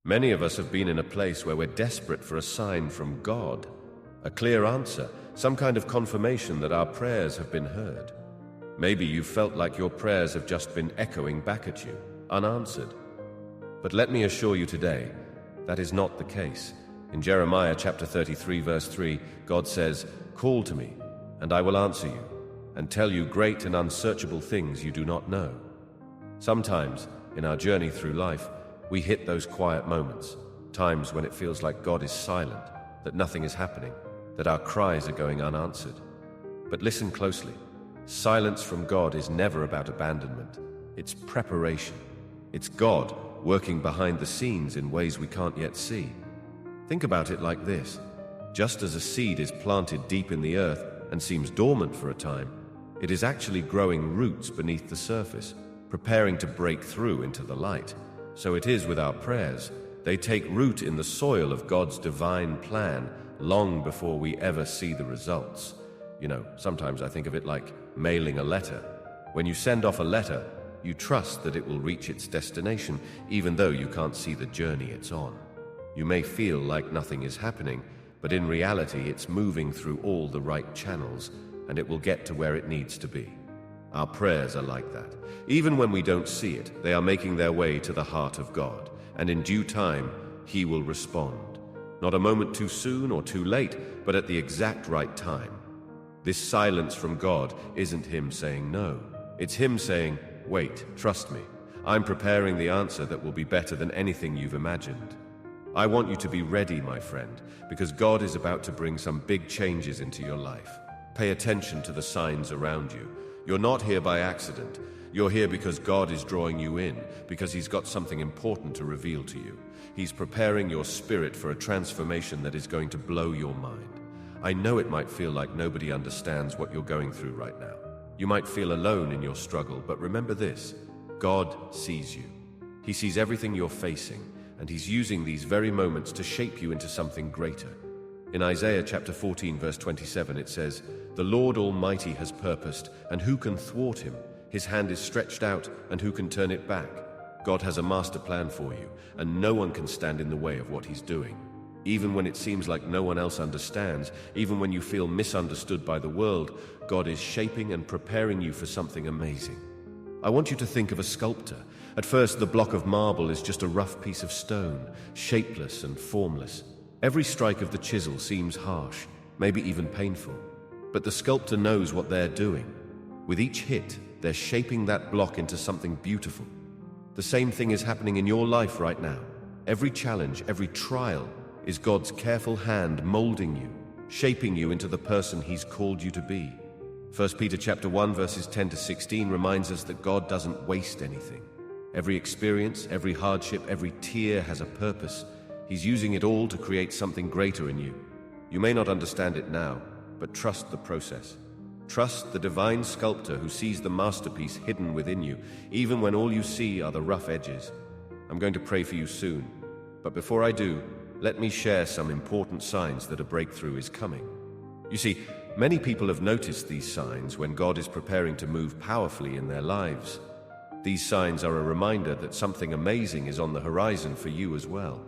Many of us have been in a place where we're desperate for a sign from God, a clear answer, some kind of confirmation that our prayers have been heard. Maybe you felt like your prayers have just been echoing back at you, unanswered. But let me assure you today, that is not the case. In Jeremiah chapter 33, verse 3, God says, "Call to me, and I will answer you, and tell you great and unsearchable things you do not know." Sometimes, in our journey through life, we hit those quiet moments, times when it feels like God is silent, that nothing is happening, that our cries are going unanswered. But listen closely. Silence from God is never about abandonment. It's preparation. It's God working behind the scenes in ways we can't yet see. Think about it like this. Just as a seed is planted deep in the earth and seems dormant for a time, it is actually growing roots beneath the surface, preparing to break through into the light. So it is with our prayers. They take root in the soil of God's divine plan long before we ever see the results. Sometimes I think of it like mailing a letter. When you send off a letter, you trust that it will reach its destination, even though you can't see the journey it's on. You may feel like nothing is happening, but in reality it's moving through all the right channels, and it will get to where it needs to be. Our prayers are like that. Even when we don't see it, they are making their way to the heart of God, and in due time, He will respond. Not a moment too soon or too late, but at the exact right time. This silence from God isn't Him saying no. It's Him saying, "Wait, trust me. I'm preparing the answer that will be better than anything you've imagined." I want you to be ready, my friend, because God is about to bring some big changes into your life. Pay attention to the signs around you. You're not here by accident. You're here because God is drawing you in, because He's got something important to reveal to you. He's preparing your spirit for a transformation that is going to blow your mind. I know it might feel like nobody understands what you're going through right now. You might feel alone in your struggle, but remember this: God sees you. He sees everything you're facing, and He's using these very moments to shape you into something greater. In Isaiah chapter 14, verse 27, it says, "The Lord Almighty has purposed, and who can thwart Him? His hand is stretched out, and who can turn it back?" God has a master plan for you, and no one can stand in the way of what He's doing. Even when it seems like no one else understands, even when you feel misunderstood by the world, God is shaping and preparing you for something amazing. I want you to think of a sculptor. At first, the block of marble is just a rough piece of stone, shapeless and formless. Every strike of the chisel seems harsh, maybe even painful. But the sculptor knows what they're doing. With each hit, they're shaping that block into something beautiful. The same thing is happening in your life right now. Every challenge, every trial is God's careful hand molding you, shaping you into the person He's called you to be. 1 Peter chapter 1 verses 10 to 16 reminds us that God doesn't waste anything. Every experience, every hardship, every tear has a purpose. He's using it all to create something greater in you. You may not understand it now, but trust the process. Trust the divine sculptor who sees the masterpiece hidden within you, even when all you see are the rough edges. I'm going to pray for you soon, but before I do, let me share some important signs that a breakthrough is coming. You see, many people have noticed these signs when God is preparing to move powerfully in their lives. These signs are a reminder that something amazing is on the horizon for you as well.